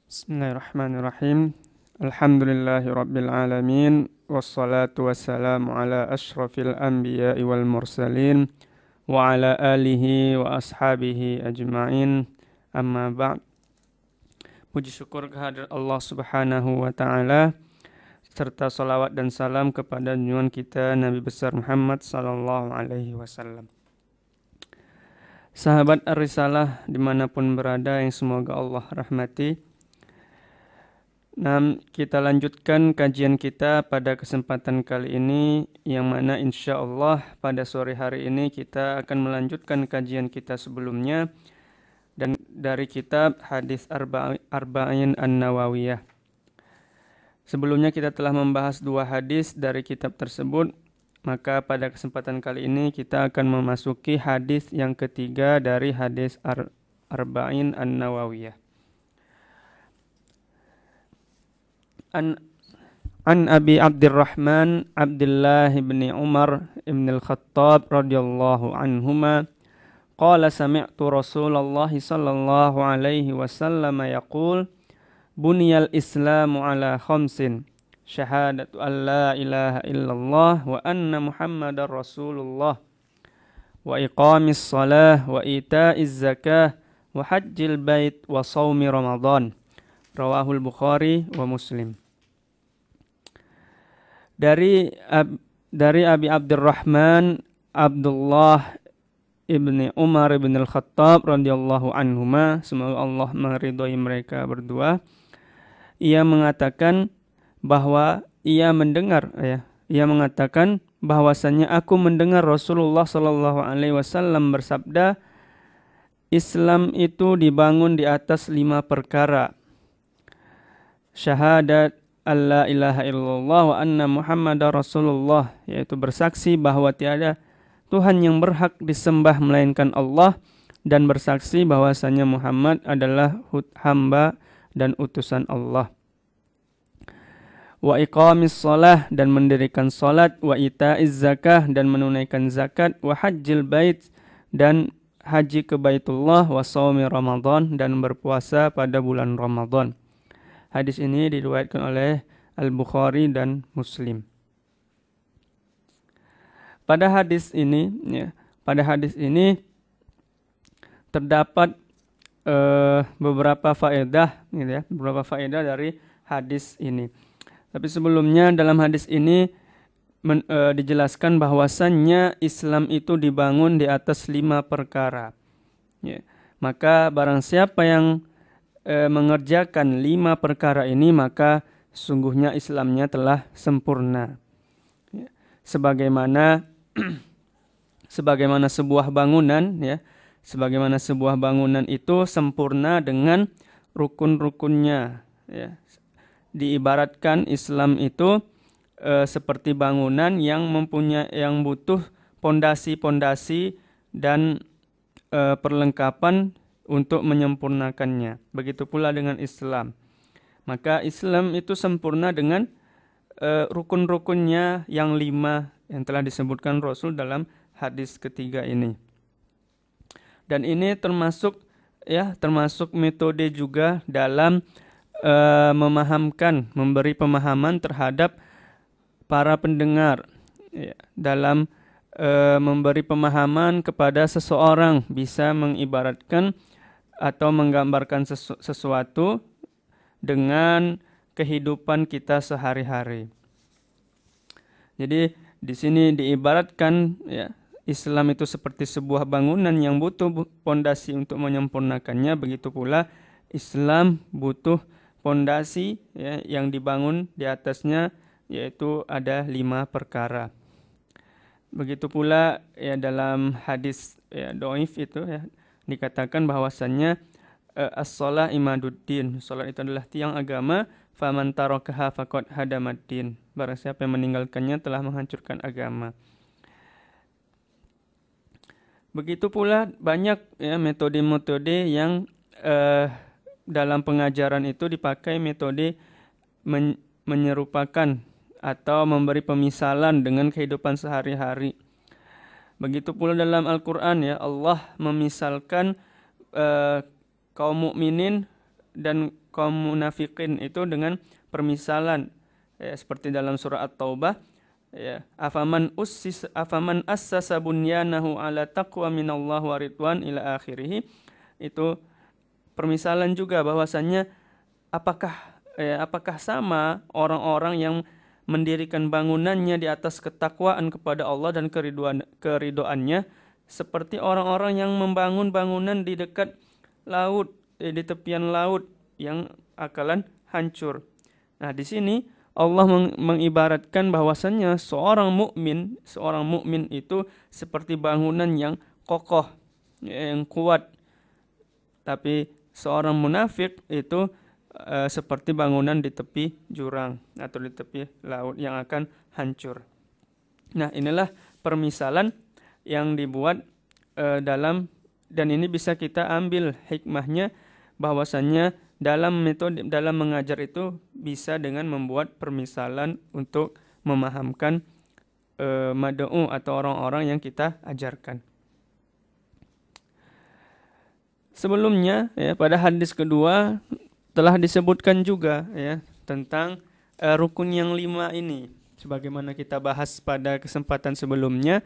Bismillahirrahmanirrahim. Alhamdulillahi rabbil alamin. Wassalatu wassalamu ala ashrafil anbiya'i wal mursalin wa ala alihi wa ashabihi ajma'in. Amma ba'd. Puji syukur kehadirat Allah Subhanahu wa taala serta salawat dan salam kepada junjungan kita Nabi besar Muhammad sallallahu alaihi wasallam. Sahabat Ar-Risalah dimanapun berada yang semoga Allah rahmati. Nah, kita lanjutkan kajian kita pada kesempatan kali ini, yang mana insya Allah pada sore hari ini kita akan melanjutkan kajian kita sebelumnya dan dari kitab Hadis Arba'in An-Nawawiyah. Sebelumnya kita telah membahas 2 hadis dari kitab tersebut, maka pada kesempatan kali ini kita akan memasuki hadis yang ketiga dari Hadis Arba'in An-Nawawiyah. An Abi Abdurrahman Abdullah bin Umar ibn al-Khattab radhiyallahu anhuma qala sami'tu Rasulullah sallallahu alaihi wasallam yaqul buniyal islamu ala khamsin syahadatu an la ilaha illallah wa anna muhammadar rasulullah wa iqamis salah wa ita'iz zakah wa hajjil bait wa shaumi ramadan. Rawahul Bukhari wa Muslim. Dari Abi Abdurrahman Abdullah ibni Umar ibn al-Khattab radhiyallahu anhuma, semoga Allah meridhai mereka berdua, ia mengatakan bahwa ia mengatakan bahwasanya aku mendengar Rasulullah sallallahu alaihi wasallam bersabda, Islam itu dibangun di atas 5 perkara. Syahadat alla ilaha illallah wa anna muhammadar rasulullah, yaitu bersaksi bahwa tiada Tuhan yang berhak disembah melainkan Allah, dan bersaksi bahwasanya Muhammad adalah hamba dan utusan Allah. Wa iqamis shalah, dan mendirikan salat, wa ita'iz zakah, dan menunaikan zakat, wa hajjil bait, dan haji ke Baitullah, wa shaumi Ramadan, dan berpuasa pada bulan Ramadan. Hadis ini diriwayatkan oleh Al-Bukhari dan Muslim. Pada hadis ini terdapat beberapa faedah, beberapa faedah dari hadis ini. Tapi sebelumnya dalam hadis ini dijelaskan bahwasannya Islam itu dibangun di atas 5 perkara. Maka barang siapa yang mengerjakan 5 perkara ini, maka sungguhnya Islamnya telah sempurna. Sebagaimana sebuah bangunan, sebagaimana sebuah bangunan itu sempurna dengan rukun-rukunnya. Diibaratkan Islam itu seperti bangunan yang butuh pondasi-pondasi dan perlengkapan untuk menyempurnakannya. Begitu pula dengan Islam. Maka Islam itu sempurna dengan rukun-rukunnya yang 5 yang telah disebutkan Rasul dalam hadis ketiga ini. Dan ini termasuk metode juga dalam memberi pemahaman terhadap para pendengar, dalam memberi pemahaman kepada seseorang, bisa mengibaratkan atau menggambarkan sesuatu dengan kehidupan kita sehari-hari. Jadi di sini diibaratkan Islam itu seperti sebuah bangunan yang butuh pondasi untuk menyempurnakannya. Begitu pula Islam butuh pondasi yang dibangun di atasnya, yaitu ada 5 perkara. Begitu pula dalam hadis dhaif itu dikatakan bahwasannya as-shalah imaduddin, salat itu adalah tiang agama, faman tarakaha faqad hadamaddin, barang siapa yang meninggalkannya telah menghancurkan agama. Begitu pula banyak metode-metode yang dalam pengajaran itu dipakai metode menyerupakan atau memberi pemisalan dengan kehidupan sehari-hari. Begitu pula dalam Al-Quran Allah memisalkan kaum mukminin dan kaum munafikin itu dengan permisalan, ya, seperti dalam surah At-Taubah, ya, afaman assasa bunyanahu ala taqwa minallah wa ridwan ila akhirih. Itu permisalan juga bahwasannya apakah sama orang-orang yang mendirikan bangunannya di atas ketakwaan kepada Allah dan keriduannya seperti orang-orang yang membangun bangunan di dekat laut, di tepian laut yang akalan hancur. Nah, di sini Allah mengibaratkan bahwasannya seorang mukmin itu seperti bangunan yang kokoh, yang kuat. Tapi seorang munafik itu seperti bangunan di tepi jurang atau di tepi laut yang akan hancur. Nah, inilah permisalan yang dibuat dan ini bisa kita ambil hikmahnya bahwasannya dalam mengajar itu bisa dengan membuat permisalan untuk memahamkan mad'u atau orang-orang yang kita ajarkan. Sebelumnya, ya, pada hadis kedua telah disebutkan juga, ya, tentang rukun yang 5 ini. Sebagaimana kita bahas pada kesempatan sebelumnya,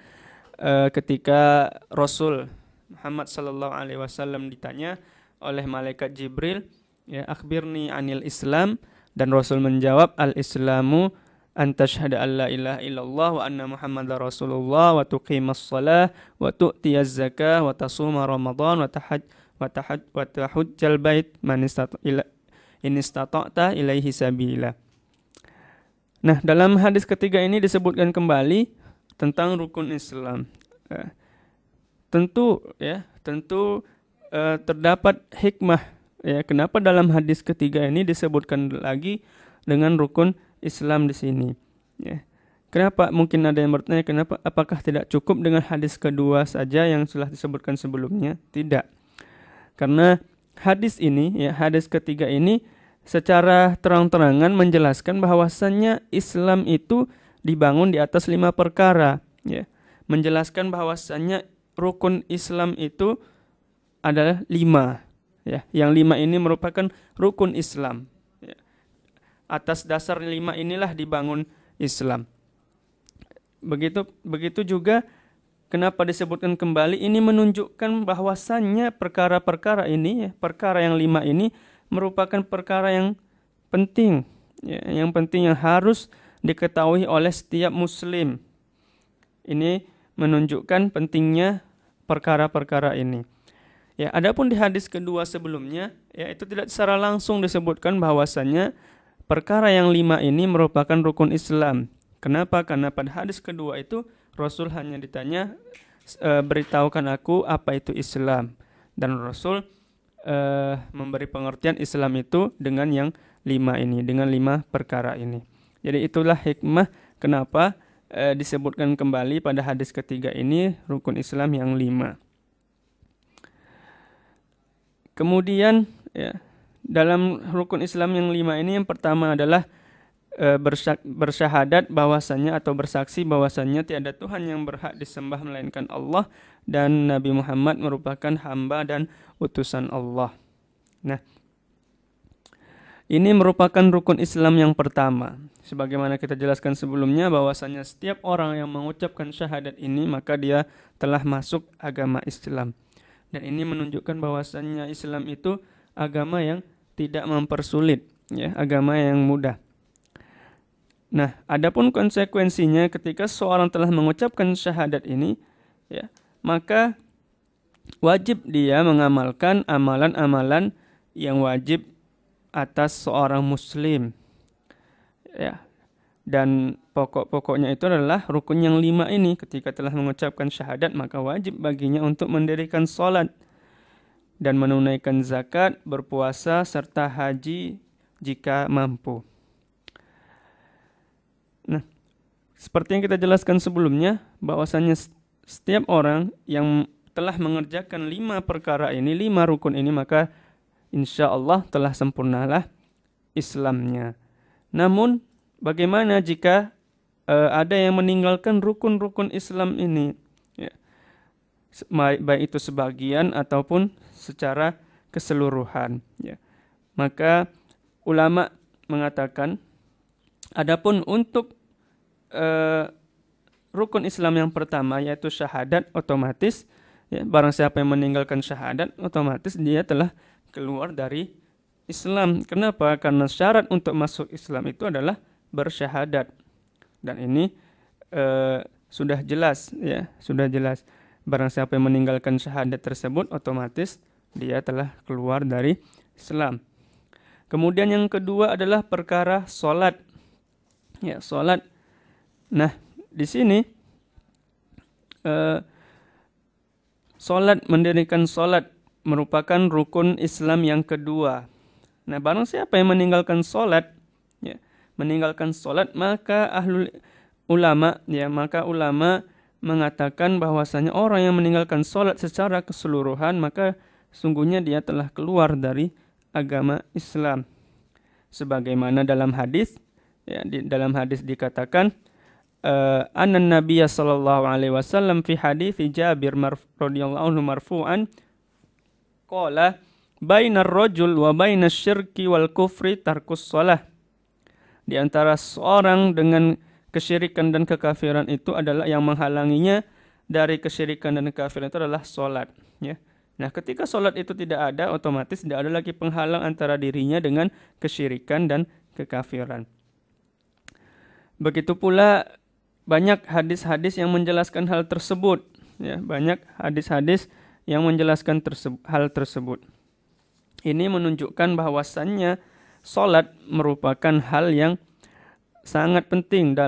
ketika Rasul Muhammad sallallahu alaihi wasallam ditanya oleh malaikat Jibril, ya, akhbirni anil Islam, dan Rasul menjawab, al-Islamu an tashhada an la ilaha illallah wa anna Muhammadar Rasulullah wa tuqimas shalah wa tu'tiyaz zakah wa tasuma Ramadan wa tahujjal bait man istata'ta ilaihi sabila. Nah, dalam hadis ketiga ini disebutkan kembali tentang rukun Islam. Tentu terdapat hikmah, ya, kenapa dalam hadis ketiga ini disebutkan lagi dengan rukun Islam di sini. Ya. Kenapa? Mungkin ada yang bertanya, kenapa? Apakah tidak cukup dengan hadis kedua saja yang sudah disebutkan sebelumnya? Tidak. Karena hadis ini, ya, hadis ketiga ini secara terang-terangan menjelaskan bahwasannya Islam itu dibangun di atas 5 perkara, ya. Menjelaskan bahwasannya rukun Islam itu adalah 5, ya. Yang 5 ini merupakan rukun Islam, ya. Atas dasar 5 inilah dibangun Islam. Begitu juga kenapa disebutkan kembali, ini menunjukkan bahwasannya perkara-perkara ini, ya, perkara yang 5 ini merupakan perkara yang penting, ya, yang penting yang harus diketahui oleh setiap muslim. Ini menunjukkan pentingnya perkara-perkara ini. Ya, adapun di hadis kedua sebelumnya, ya, itu tidak secara langsung disebutkan bahwasannya perkara yang 5 ini merupakan rukun Islam. Kenapa? Karena pada hadis kedua itu Rasul hanya ditanya, beritahukan aku apa itu Islam, dan Rasul memberi pengertian Islam itu dengan yang 5 ini, dengan 5 perkara ini. Jadi itulah hikmah kenapa disebutkan kembali pada hadis ketiga ini rukun Islam yang 5. Kemudian, ya, dalam rukun Islam yang 5 ini yang pertama adalah bersyahadat bahwasannya atau bersaksi bahwasannya tiada Tuhan yang berhak disembah melainkan Allah dan Nabi Muhammad merupakan hamba dan utusan Allah. Nah, ini merupakan rukun Islam yang pertama. Sebagaimana kita jelaskan sebelumnya bahwasannya setiap orang yang mengucapkan syahadat ini maka dia telah masuk agama Islam. Dan ini menunjukkan bahwasannya Islam itu agama yang tidak mempersulit, ya, agama yang mudah. Nah, adapun konsekuensinya ketika seorang telah mengucapkan syahadat ini, ya, maka wajib dia mengamalkan amalan-amalan yang wajib atas seorang muslim, ya. Dan pokok-pokoknya itu adalah rukun yang 5 ini. Ketika telah mengucapkan syahadat maka wajib baginya untuk mendirikan sholat dan menunaikan zakat, berpuasa serta haji jika mampu. Nah, seperti yang kita jelaskan sebelumnya bahwasannya setiap orang yang telah mengerjakan 5 perkara ini, 5 rukun ini, maka insya Allah telah sempurnalah Islamnya. Namun bagaimana jika ada yang meninggalkan rukun-rukun Islam ini, ya, baik itu sebagian ataupun secara keseluruhan, ya. Maka ulama mengatakan, adapun untuk rukun Islam yang pertama yaitu syahadat, otomatis ya, barang siapa yang meninggalkan syahadat, otomatis dia telah keluar dari Islam. Kenapa? Karena syarat untuk masuk Islam itu adalah bersyahadat. Dan ini sudah jelas ya, sudah jelas. Barang siapa yang meninggalkan syahadat tersebut, otomatis dia telah keluar dari Islam. Kemudian yang kedua adalah perkara solat. Ya, solat. Nah, di sini solat, mendirikan solat merupakan rukun Islam yang kedua. Nah, barang siapa yang meninggalkan solat, ya, meninggalkan solat, maka maka ulama mengatakan bahwasanya orang yang meninggalkan solat secara keseluruhan, maka sungguhnya dia telah keluar dari agama Islam. Sebagaimana dalam hadis, ya, dalam hadis dikatakan, anna Nabiya sallallahu alaihi wasallam fi hadits Jabir radhiyallahu anhu marfu'an qala bainar rajul wa bainas syirki wal kufri tarkus shalah. Di antara seorang dengan kesyirikan dan kekafiran itu adalah, yang menghalanginya dari kesyirikan dan kekafiran itu adalah salat, ya. Nah, ketika salat itu tidak ada, otomatis tidak ada lagi penghalang antara dirinya dengan kesyirikan dan kekafiran. Begitu pula banyak hadis-hadis yang menjelaskan hal tersebut, ya, banyak hadis-hadis yang menjelaskan hal tersebut. Ini menunjukkan bahwasannya salat merupakan hal yang sangat penting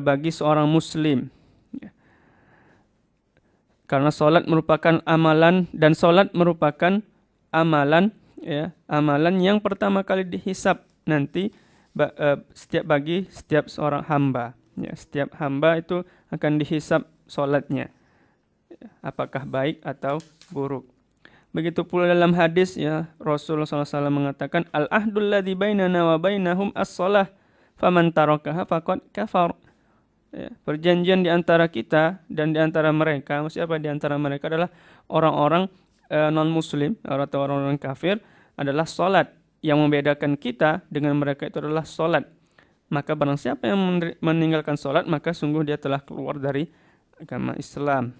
bagi seorang muslim, ya. Karena salat merupakan amalan, dan salat merupakan amalan, ya, amalan yang pertama kali dihisab nanti bagi setiap seorang hamba, ya. Setiap hamba itu akan dihisab salatnya, apakah baik atau buruk. Begitu pula dalam hadis, ya, Rasulullah SAW mengatakan, al-ahdul ladzi bainana wa bainahum as-shalah faman tarakaha faqad kafar. Ya, perjanjian di antara kita dan di antara mereka, siapa di antara mereka adalah orang-orang non-muslim atau orang-orang kafir, adalah salat. Yang membedakan kita dengan mereka itu adalah salat. Maka barang siapa yang meninggalkan salat, maka sungguh dia telah keluar dari agama Islam.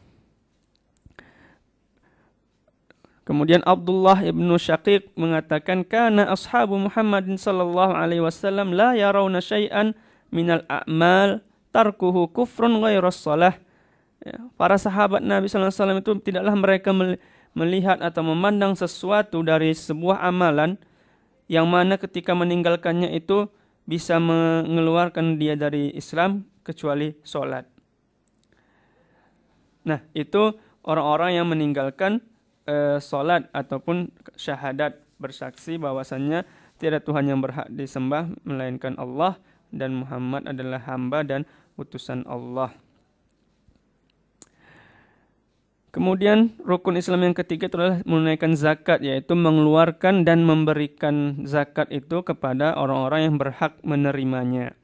Kemudian Abdullah ibnu Syaqiq mengatakan, kana ashabu Muhammadin sallallahu alaihi wasallam la yarawna syai'an minal a'mal tarkuhu kufrun ghairas shalah. Ya, para sahabat Nabi sallallahu alaihi wasallam itu tidaklah mereka melihat atau memandang sesuatu dari sebuah amalan yang mana ketika meninggalkannya itu bisa mengeluarkan dia dari Islam kecuali salat. Nah, itu orang-orang yang meninggalkan salat ataupun syahadat, bersaksi bahwasannya tiada Tuhan yang berhak disembah melainkan Allah dan Muhammad adalah hamba dan utusan Allah. Kemudian rukun Islam yang ketiga adalah menunaikan zakat, yaitu mengeluarkan dan memberikan zakat itu kepada orang-orang yang berhak menerimanya.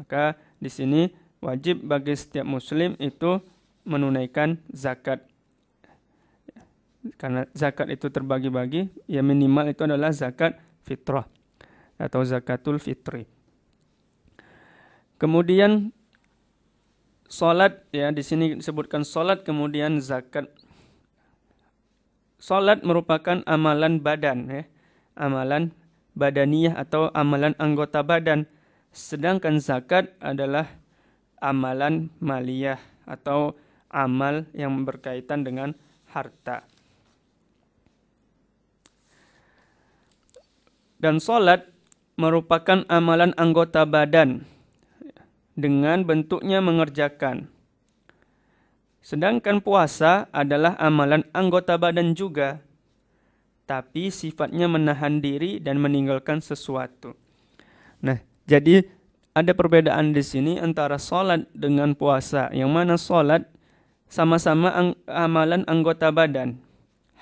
Maka di sini wajib bagi setiap muslim itu menunaikan zakat. Karena zakat itu terbagi-bagi, ya minimal itu adalah zakat fitrah atau zakatul fitri. Kemudian salat, ya, di sini disebutkan salat kemudian zakat. Salat merupakan amalan badan, ya, amalan badaniyah atau amalan anggota badan, sedangkan zakat adalah amalan maliyah atau amal yang berkaitan dengan harta. Dan salat merupakan amalan anggota badan dengan bentuknya mengerjakan. Sedangkan puasa adalah amalan anggota badan juga, tapi sifatnya menahan diri dan meninggalkan sesuatu. Nah, jadi ada perbedaan di sini antara salat dengan puasa, yang mana salat sama-sama amalan anggota badan.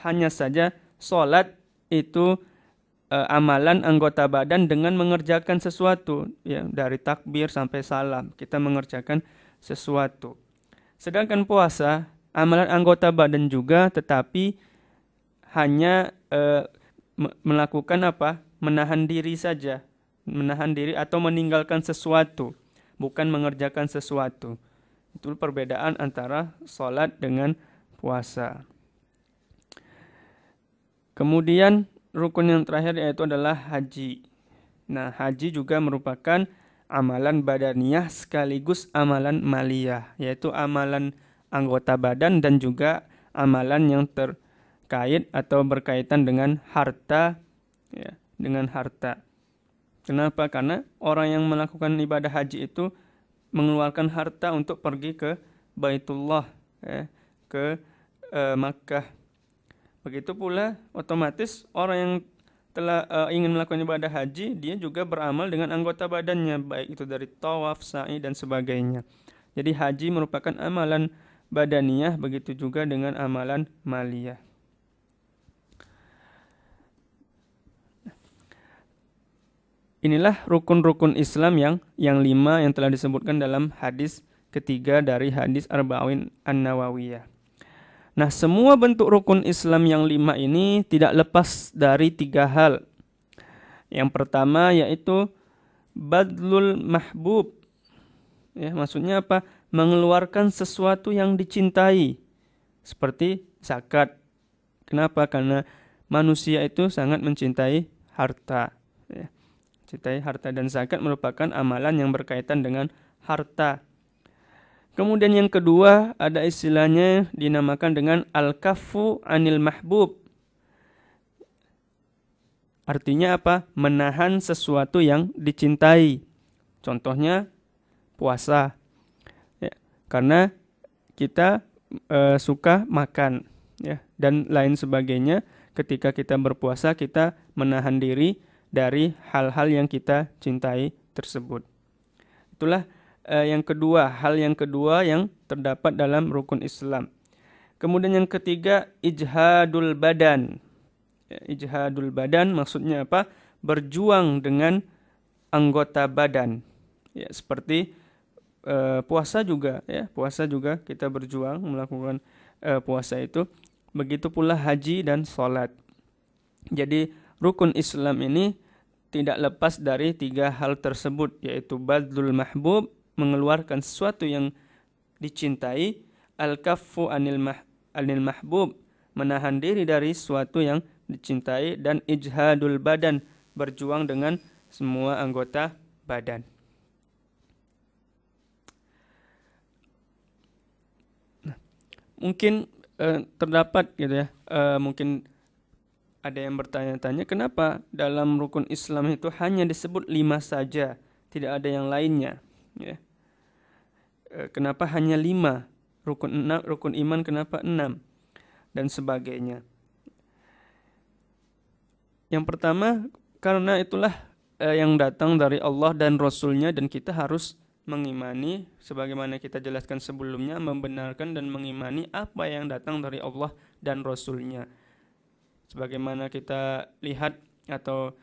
Hanya saja salat itu amalan anggota badan dengan mengerjakan sesuatu, ya, dari takbir sampai salam kita mengerjakan sesuatu. Sedangkan puasa amalan anggota badan juga, tetapi hanya melakukan apa? menahan diri saja, menahan diri atau meninggalkan sesuatu, bukan mengerjakan sesuatu. Itu perbedaan antara sholat dengan puasa. Kemudian rukun yang terakhir yaitu adalah haji. Nah, haji juga merupakan amalan badaniyah sekaligus amalan maliyah, yaitu amalan anggota badan dan juga amalan yang terkait atau berkaitan dengan harta, ya, dengan harta. Kenapa? Karena orang yang melakukan ibadah haji itu mengeluarkan harta untuk pergi ke Baitullah, ya, ke Makkah. Begitu pula otomatis orang yang telah ingin melakukan ibadah haji, dia juga beramal dengan anggota badannya, baik itu dari tawaf, sa'i dan sebagainya. Jadi haji merupakan amalan badaniyah, begitu juga dengan amalan maliyah. Inilah rukun-rukun Islam yang 5 yang telah disebutkan dalam hadis ketiga dari hadis Arba'in An-Nawawiyah. Nah, semua bentuk rukun Islam yang 5 ini tidak lepas dari 3 hal. Yang pertama yaitu badlul mahbub. Ya, maksudnya apa? Mengeluarkan sesuatu yang dicintai. Seperti zakat. Kenapa? Karena manusia itu sangat mencintai harta. Ya, mencintai harta, dan zakat merupakan amalan yang berkaitan dengan harta. Kemudian yang kedua ada istilahnya dinamakan dengan al-kaffu anil mahbub. Artinya apa? Menahan sesuatu yang dicintai. Contohnya puasa. Ya, karena kita suka makan, ya, dan lain sebagainya. Ketika kita berpuasa, kita menahan diri dari hal-hal yang kita cintai tersebut. Itulah hal yang kedua yang terdapat dalam rukun Islam. Kemudian yang ketiga, ijhadul badan. Ijhadul badan maksudnya apa? Berjuang dengan anggota badan. Ya, seperti puasa juga, ya. Puasa juga kita berjuang melakukan puasa itu. Begitu pula haji dan sholat. Jadi rukun Islam ini tidak lepas dari 3 hal tersebut, yaitu badlul mahbub, mengeluarkan sesuatu yang dicintai, al-kaffu anil mahbub, menahan diri dari sesuatu yang dicintai, dan ijhadul badan, berjuang dengan semua anggota badan. Nah, mungkin terdapat gitu ya, mungkin ada yang bertanya-tanya kenapa dalam rukun Islam itu hanya disebut 5 saja, tidak ada yang lainnya. Ya. Kenapa hanya 5? Rukun iman kenapa 6? Dan sebagainya. Yang pertama, karena itulah yang datang dari Allah dan Rasulnya, dan kita harus mengimani, sebagaimana kita jelaskan sebelumnya, membenarkan dan mengimani apa yang datang dari Allah dan Rasulnya. Sebagaimana kita lihat atau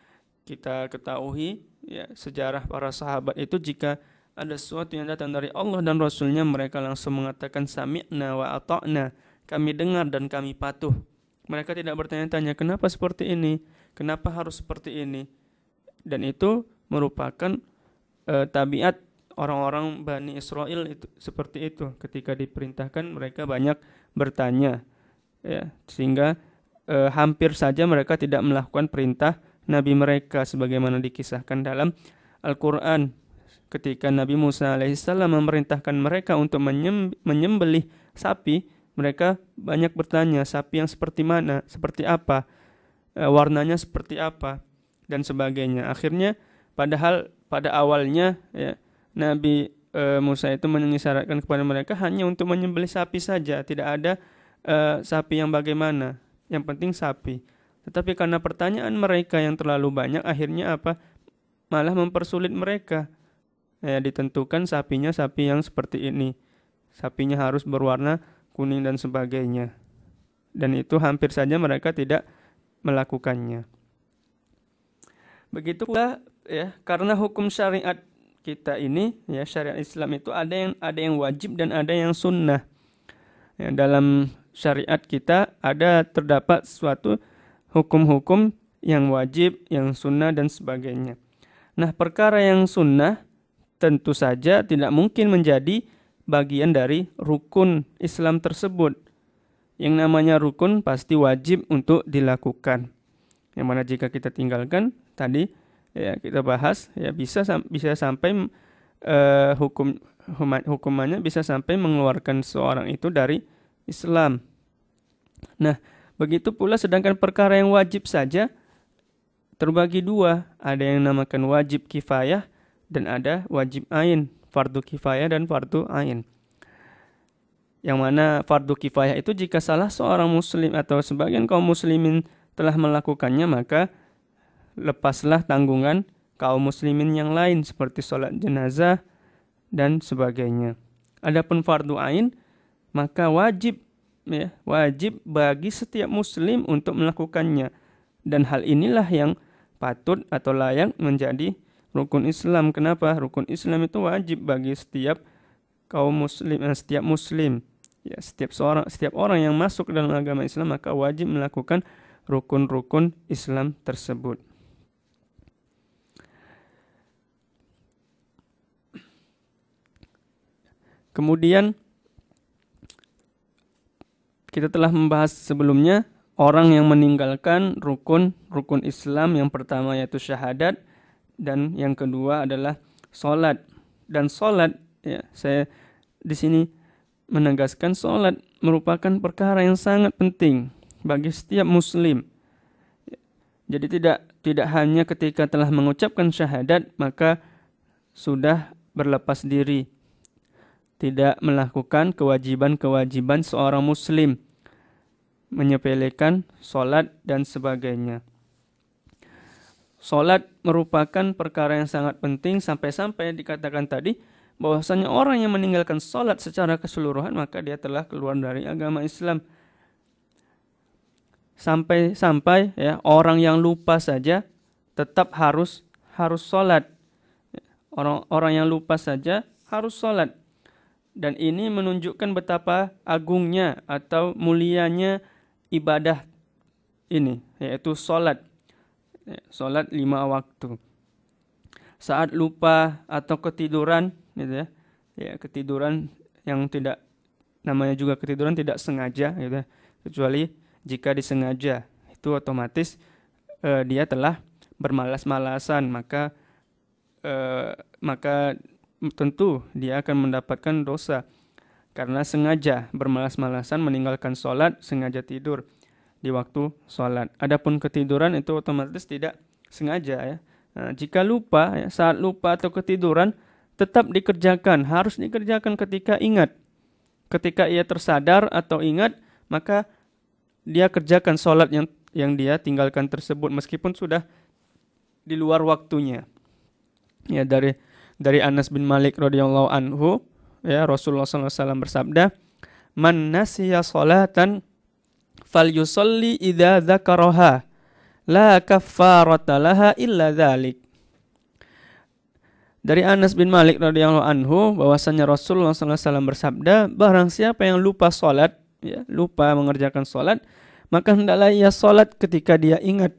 kita ketahui, ya, sejarah para sahabat itu, jika ada sesuatu yang datang dari Allah dan Rasulnya, mereka langsung mengatakan sami'na wa ata'na, kami dengar dan kami patuh. Mereka tidak bertanya-tanya kenapa seperti ini, kenapa harus seperti ini. Dan itu merupakan tabiat orang-orang Bani Israel itu, seperti itu. Ketika diperintahkan mereka banyak bertanya, ya, sehingga hampir saja mereka tidak melakukan perintah Nabi mereka, sebagaimana dikisahkan dalam Al-Quran. Ketika Nabi Musa alaihissalam memerintahkan mereka untuk menyembelih sapi, mereka banyak bertanya, sapi yang seperti mana, seperti apa, warnanya seperti apa, dan sebagainya. Akhirnya, padahal pada awalnya, ya, Nabi Musa itu mengisyaratkan kepada mereka hanya untuk menyembelih sapi saja, tidak ada sapi yang bagaimana, yang penting sapi. Tetapi karena pertanyaan mereka yang terlalu banyak, akhirnya apa? Malah mempersulit mereka. Ya, ditentukan sapinya sapi yang seperti ini, sapinya harus berwarna kuning dan sebagainya. Dan itu hampir saja mereka tidak melakukannya. Begitu pula, ya, karena hukum syariat kita ini, ya, syariat Islam itu ada yang wajib dan ada yang sunnah. Ya, dalam syariat kita terdapat suatu hukum-hukum yang wajib, yang sunnah dan sebagainya. Nah, perkara yang sunnah tentu saja tidak mungkin menjadi bagian dari rukun Islam tersebut. Yang namanya rukun pasti wajib untuk dilakukan. Yang mana jika kita tinggalkan tadi ya kita bahas ya bisa sampai hukumannya bisa sampai mengeluarkan seorang itu dari Islam. Nah, begitu pula sedangkan perkara yang wajib saja terbagi dua. Ada yang namakan wajib kifayah dan ada wajib ain, fardu kifayah dan fardu ain. Yang mana fardu kifayah itu jika salah seorang muslim atau sebagian kaum muslimin telah melakukannya, maka lepaslah tanggungan kaum muslimin yang lain seperti sholat jenazah dan sebagainya. Adapun fardu ain maka wajib bagi setiap muslim untuk melakukannya, dan hal inilah yang patut atau layak menjadi rukun Islam. Kenapa? Rukun Islam itu wajib bagi setiap kaum muslim, setiap muslim. Ya, setiap orang yang masuk ke dalam agama Islam maka wajib melakukan rukun-rukun Islam tersebut. Kemudian kita telah membahas sebelumnya orang yang meninggalkan rukun Islam yang pertama yaitu syahadat, dan yang kedua adalah sholat. Dan sholat ya, saya di sini menegaskan sholat merupakan perkara yang sangat penting bagi setiap muslim. Jadi tidak hanya ketika telah mengucapkan syahadat maka sudah berlepas diri, tidak melakukan kewajiban-kewajiban seorang muslim, menyepelekan sholat dan sebagainya. Sholat merupakan perkara yang sangat penting sampai-sampai dikatakan tadi bahwasanya orang yang meninggalkan sholat secara keseluruhan maka dia telah keluar dari agama Islam. Sampai ya orang yang lupa saja tetap harus sholat. Orang yang lupa saja harus sholat. Dan ini menunjukkan betapa agungnya atau mulianya ibadah ini, yaitu sholat. Sholat 5 waktu. Saat lupa atau ketiduran, gitu ya, ketiduran yang tidak, namanya juga ketiduran tidak sengaja, gitu ya, kecuali jika disengaja, itu otomatis dia telah bermalas-malasan, maka tentu dia akan mendapatkan dosa karena sengaja bermalas-malasan meninggalkan sholat, sengaja tidur di waktu sholat. Adapun ketiduran itu otomatis tidak sengaja ya. Nah, jika lupa ya, saat lupa atau ketiduran tetap dikerjakan, harus dikerjakan ketika ingat. Ketika ia tersadar atau ingat, maka dia kerjakan sholat yang dia tinggalkan tersebut meskipun sudah di luar waktunya. Ya, dari Anas bin Malik radhiyallahu anhu, ya, Rasulullah SAW bersabda, "Man nasiya sholatan falyusalli idza dzakaraha, la kaffarata laha illa dzalik." Dari Anas bin Malik radhiyallahu anhu bahwasanya Rasulullah SAW bersabda, barang siapa yang lupa sholat, ya, lupa mengerjakan sholat, maka hendaklah ia sholat ketika dia ingat.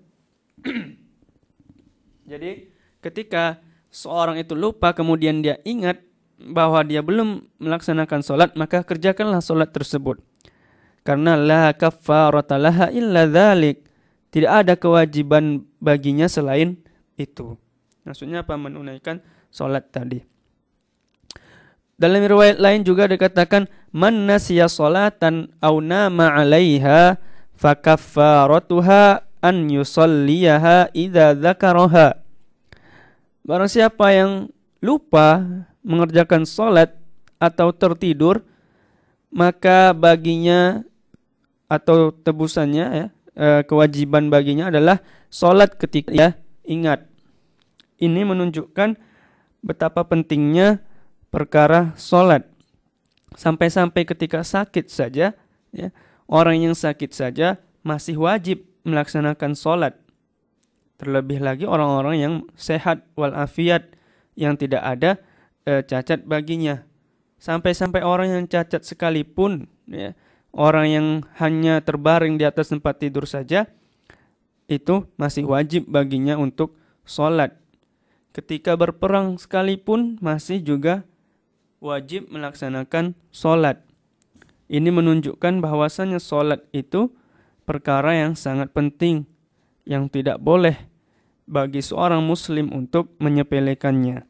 Jadi ketika seorang itu lupa kemudian dia ingat bahwa dia belum melaksanakan sholat, maka kerjakanlah sholat tersebut. Karena la kaffarata laha illa dzalik, tidak ada kewajiban baginya selain itu. Maksudnya apa? Menunaikan sholat tadi. Dalam riwayat lain juga dikatakan, man nasiya sholatan aw nama 'alaiha fakaffaratuha an yusalliyaha idza dzakaraha. Barang siapa yang lupa mengerjakan sholat atau tertidur, maka baginya atau tebusannya ya, kewajiban baginya adalah sholat ketika dia ingat. Ini menunjukkan betapa pentingnya perkara sholat. Sampai-sampai ketika sakit saja, ya, orang yang sakit saja masih wajib melaksanakan sholat. Terlebih lagi orang-orang yang sehat walafiat, yang tidak ada cacat baginya. Sampai-sampai orang yang cacat sekalipun, ya, orang yang hanya terbaring di atas tempat tidur saja, itu masih wajib baginya untuk sholat. Ketika berperang sekalipun masih juga wajib melaksanakan sholat. Ini menunjukkan bahwasanya sholat itu perkara yang sangat penting, yang tidak boleh bagi seorang muslim untuk menyepelekannya.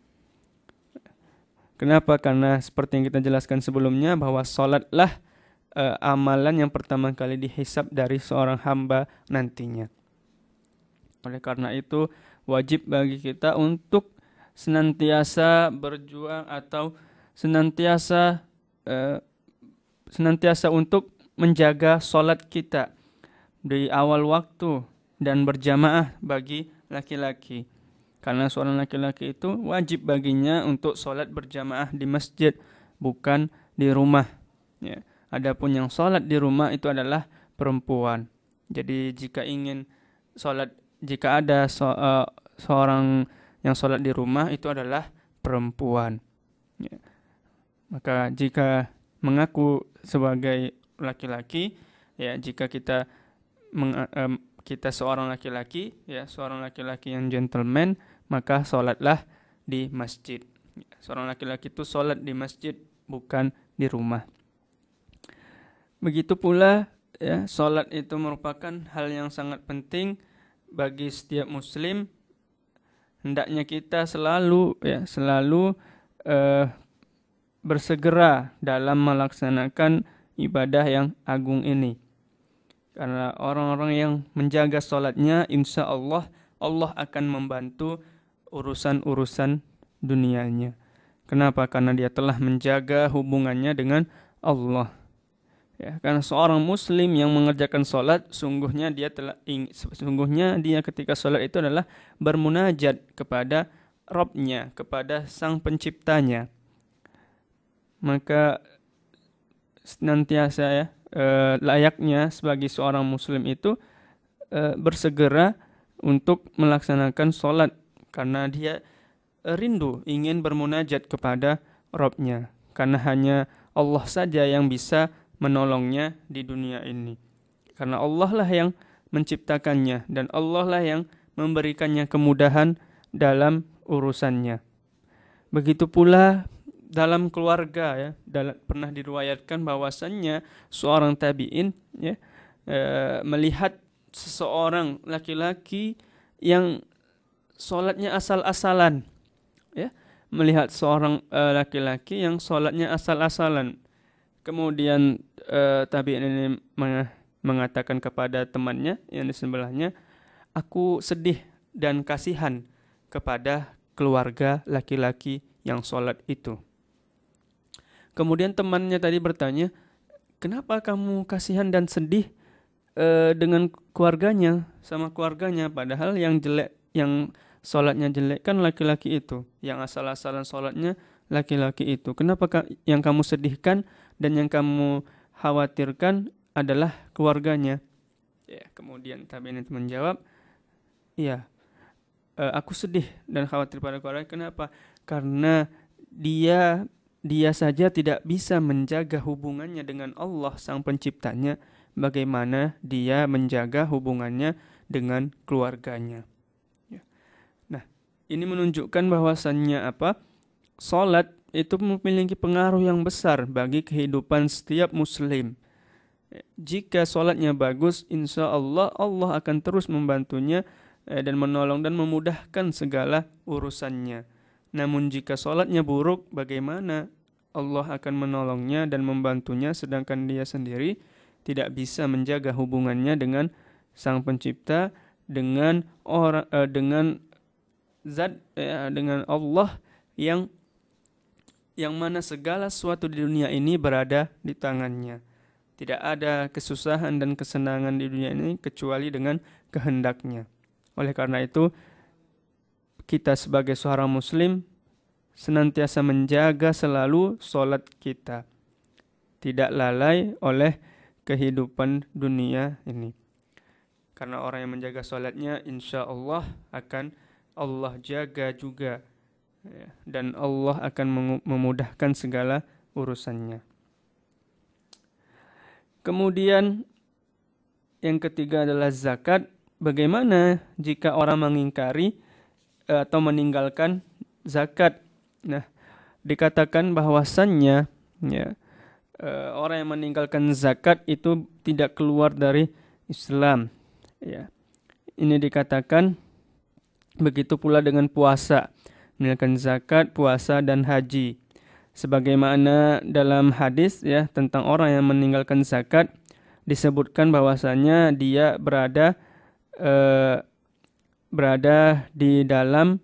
Kenapa? Karena seperti yang kita jelaskan sebelumnya, bahwa sholatlah amalan yang pertama kali dihisab dari seorang hamba nantinya. Oleh karena itu wajib bagi kita untuk senantiasa berjuang atau senantiasa untuk menjaga sholat kita di awal waktu dan berjamaah bagi laki-laki. Karena seorang laki-laki itu wajib baginya untuk sholat berjamaah di masjid, bukan di rumah. Ya. Adapun yang sholat di rumah itu adalah perempuan. Jadi jika ada seorang yang sholat di rumah itu adalah perempuan. Ya. Maka jika mengaku sebagai laki-laki, ya, jika kita seorang laki-laki, ya, seorang laki-laki yang gentleman, maka sholatlah di masjid. Seorang laki-laki itu sholat di masjid, bukan di rumah. Begitu pula, ya, sholat itu merupakan hal yang sangat penting bagi setiap muslim. Hendaknya kita selalu bersegera dalam melaksanakan ibadah yang agung ini. Karena orang-orang yang menjaga sholatnya, insya Allah akan membantu urusan-urusan dunianya. Kenapa? Karena dia telah menjaga hubungannya dengan Allah. Ya, karena seorang muslim yang mengerjakan sholat, sungguhnya dia ketika sholat itu adalah bermunajat kepada Rabbnya, kepada Sang Penciptanya. Maka senantiasa, layaknya sebagai seorang muslim itu bersegera untuk melaksanakan sholat, karena dia rindu ingin bermunajat kepada Rabbnya, karena hanya Allah saja yang bisa menolongnya di dunia ini. Karena Allah lah yang menciptakannya dan Allah lah yang memberikannya kemudahan dalam urusannya. Begitu pula dalam keluarga, ya, pernah diriwayatkan bahwasannya seorang tabi'in, ya, melihat seseorang laki-laki yang sholatnya asal-asalan, ya, melihat seorang laki-laki yang sholatnya asal-asalan. Kemudian tabi'in ini mengatakan kepada temannya yang di sebelahnya, aku sedih dan kasihan kepada keluarga laki-laki yang sholat itu. Kemudian temannya tadi bertanya, kenapa kamu kasihan dan sedih dengan keluarganya, sama keluarganya, padahal yang jelek, yang sholatnya jelek kan laki-laki itu, yang asal-asalan sholatnya laki-laki itu. Kenapa yang kamu sedihkan dan yang kamu khawatirkan adalah keluarganya? Ya, kemudian tabi'in itu menjawab, iya, aku sedih dan khawatir pada keluarga. Kenapa? Karena dia saja tidak bisa menjaga hubungannya dengan Allah Sang Penciptanya, bagaimana dia menjaga hubungannya dengan keluarganya. Ya. Nah, ini menunjukkan bahwasannya Salat itu memiliki pengaruh yang besar bagi kehidupan setiap muslim. Jika salatnya bagus, insya Allah akan terus membantunya dan menolong dan memudahkan segala urusannya. Namun jika salatnya buruk, bagaimana Allah akan menolongnya dan membantunya, sedangkan dia sendiri tidak bisa menjaga hubungannya dengan Sang Pencipta, dengan Allah yang mana segala sesuatu di dunia ini berada di tangannya. Tidak ada kesusahan dan kesenangan di dunia ini kecuali dengan kehendaknya. Oleh karena itu, kita sebagai seorang muslim senantiasa menjaga selalu sholat kita, tidak lalai oleh kehidupan dunia ini. Karena orang yang menjaga sholatnya, insya Allah akan Allah jaga juga, dan Allah akan memudahkan segala urusannya. Kemudian yang ketiga adalah zakat. bagaimana jika orang mengingkari atau meninggalkan zakat? Nah, dikatakan bahwasannya ya, orang yang meninggalkan zakat itu tidak keluar dari Islam. Ya. Ini dikatakan begitu pula dengan puasa, meninggalkan zakat, puasa dan haji. Sebagaimana dalam hadis ya tentang orang yang meninggalkan zakat disebutkan bahwasanya dia berada di dalam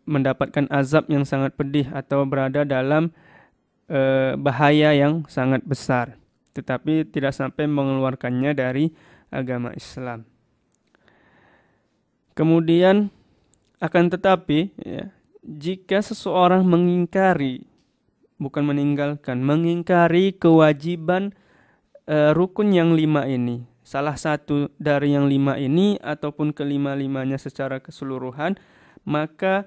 mendapatkan azab yang sangat pedih atau berada dalam bahaya yang sangat besar, tetapi tidak sampai mengeluarkannya dari agama Islam. Kemudian akan tetapi ya, jika seseorang mengingkari, bukan meninggalkan, mengingkari kewajiban rukun yang 5 ini, salah satu dari yang 5 ini ataupun kelima-limanya secara keseluruhan, maka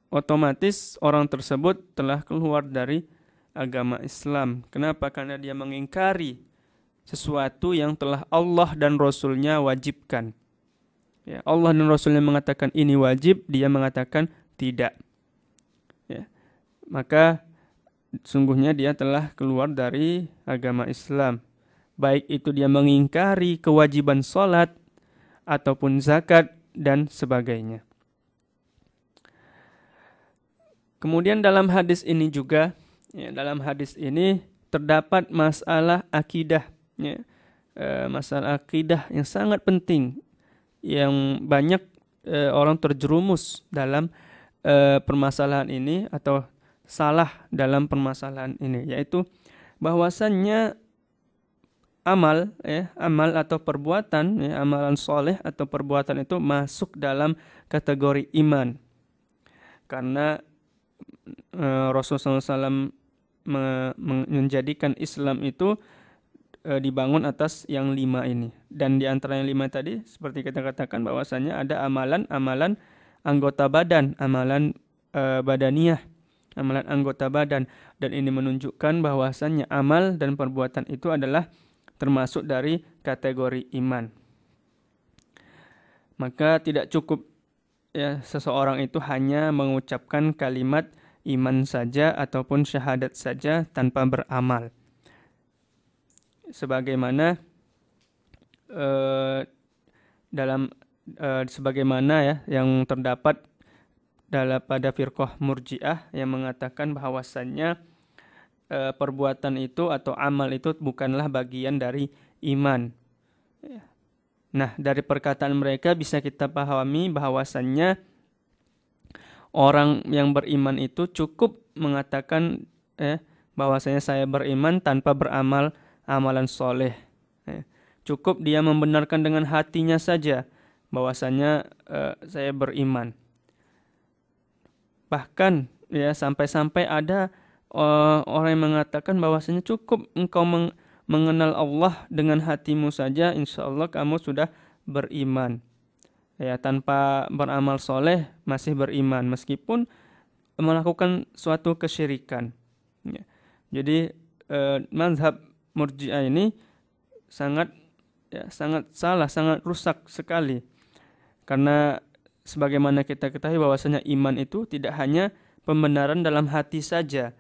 otomatis orang tersebut telah keluar dari agama Islam. Kenapa? Karena dia mengingkari sesuatu yang telah Allah dan Rasulnya wajibkan. Ya, Allah dan Rasulnya mengatakan ini wajib, dia mengatakan tidak. Ya, maka sungguhnya dia telah keluar dari agama Islam. Baik itu dia mengingkari kewajiban sholat ataupun zakat dan sebagainya. Kemudian dalam hadis ini juga, ya, dalam hadis ini terdapat masalah akidah, ya, masalah akidah yang sangat penting, yang banyak orang terjerumus dalam permasalahan ini atau salah dalam permasalahan ini, yaitu bahwasannya amal atau perbuatan, ya, amalan soleh atau perbuatan itu masuk dalam kategori iman, karena Rasulullah SAW menjadikan Islam itu dibangun atas yang 5 ini. Dan di antara yang 5 tadi, seperti kita katakan bahwasanya ada amalan anggota badan, amalan badaniyah, amalan anggota badan. Dan ini menunjukkan bahwasannya amal dan perbuatan itu adalah termasuk dari kategori iman. Maka tidak cukup ya seseorang itu hanya mengucapkan kalimat iman saja ataupun syahadat saja tanpa beramal. Sebagaimana sebagaimana ya yang terdapat pada firqah Murji'ah yang mengatakan bahwasannya perbuatan itu atau amal itu bukanlah bagian dari iman. Nah, dari perkataan mereka bisa kita pahami bahwasannya orang yang beriman itu cukup mengatakan bahwasanya saya beriman tanpa beramal amalan soleh. Cukup dia membenarkan dengan hatinya saja bahwasanya saya beriman. Bahkan ya sampai-sampai ada orang yang mengatakan bahwasanya cukup engkau mengenal Allah dengan hatimu saja, insya Allah kamu sudah beriman. Ya, tanpa beramal soleh masih beriman meskipun melakukan suatu kesyirikan. Ya. Jadi mazhab Murji'ah ini sangat salah, sangat rusak sekali. Karena sebagaimana kita ketahui bahwasanya iman itu tidak hanya pembenaran dalam hati saja,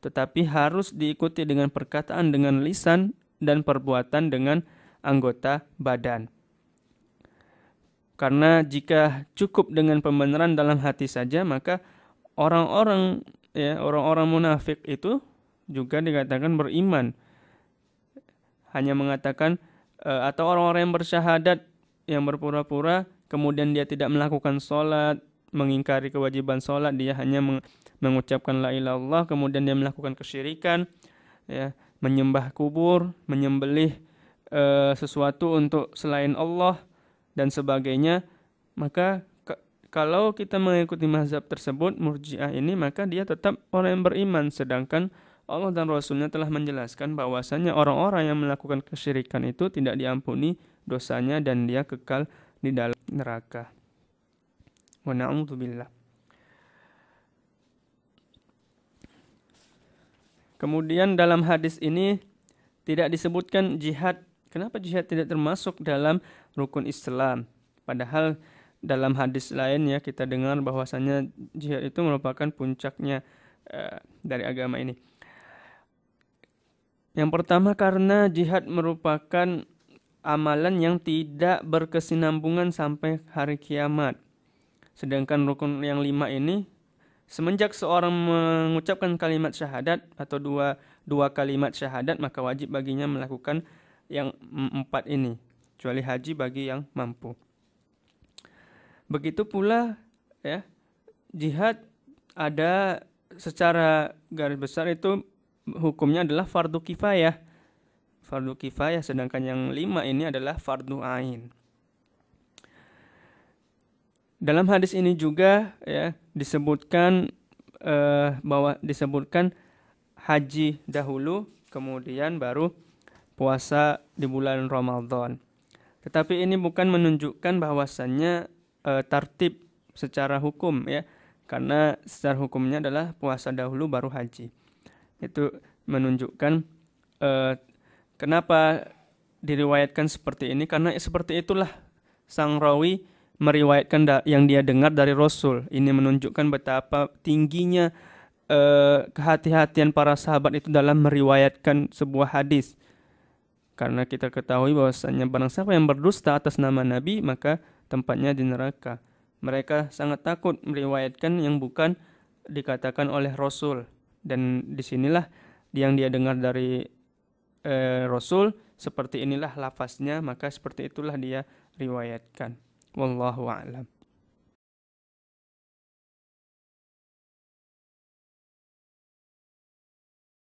tetapi harus diikuti dengan perkataan dengan lisan dan perbuatan dengan anggota badan. Karena jika cukup dengan pembenaran dalam hati saja, maka orang-orang munafik itu juga dikatakan beriman. Hanya mengatakan atau orang-orang yang bersyahadat, yang berpura-pura, kemudian dia tidak melakukan sholat, mengingkari kewajiban sholat, dia hanya mengucapkan la ilaha illallah, kemudian dia melakukan kesyirikan, ya, menyembah kubur, menyembelih sesuatu untuk selain Allah dan sebagainya. Maka kalau kita mengikuti mazhab tersebut, Murji'ah ini, maka dia tetap orang yang beriman, sedangkan Allah dan Rasulnya telah menjelaskan bahwasanya orang-orang yang melakukan kesyirikan itu tidak diampuni dosanya dan dia kekal di dalam neraka. Wa na'udzubillah. Kemudian dalam hadis ini tidak disebutkan jihad Kenapa jihad tidak termasuk dalam rukun Islam? Padahal dalam hadis lain ya kita dengar bahwasanya jihad itu merupakan puncaknya dari agama ini. Yang pertama karena jihad merupakan amalan yang tidak berkesinambungan sampai hari kiamat. Sedangkan rukun yang 5 ini semenjak seorang mengucapkan kalimat syahadat atau dua kalimat syahadat, maka wajib baginya melakukan yang 4 ini, kecuali haji bagi yang mampu. Begitu pula ya, jihad ada secara garis besar itu hukumnya adalah fardu kifayah. Fardu kifayah, sedangkan yang 5 ini adalah fardu ain. Dalam hadis ini juga ya disebutkan bahwa disebutkan haji dahulu, kemudian baru puasa di bulan Ramadan. Tetapi ini bukan menunjukkan bahwasannya tartib secara hukum ya, karena secara hukumnya adalah puasa dahulu baru haji. Itu menunjukkan kenapa diriwayatkan seperti ini, karena seperti itulah sang rawi meriwayatkan yang dia dengar dari Rasul. Ini menunjukkan betapa tingginya kehati-hatian para sahabat itu dalam meriwayatkan sebuah hadis. Karena kita ketahui bahwasanya barang siapa yang berdusta atas nama Nabi, maka tempatnya di neraka. Mereka sangat takut meriwayatkan yang bukan dikatakan oleh Rasul. Dan disinilah yang dia dengar dari Rasul, seperti inilah lafaznya, maka seperti itulah dia riwayatkan. Wallahu a'lam.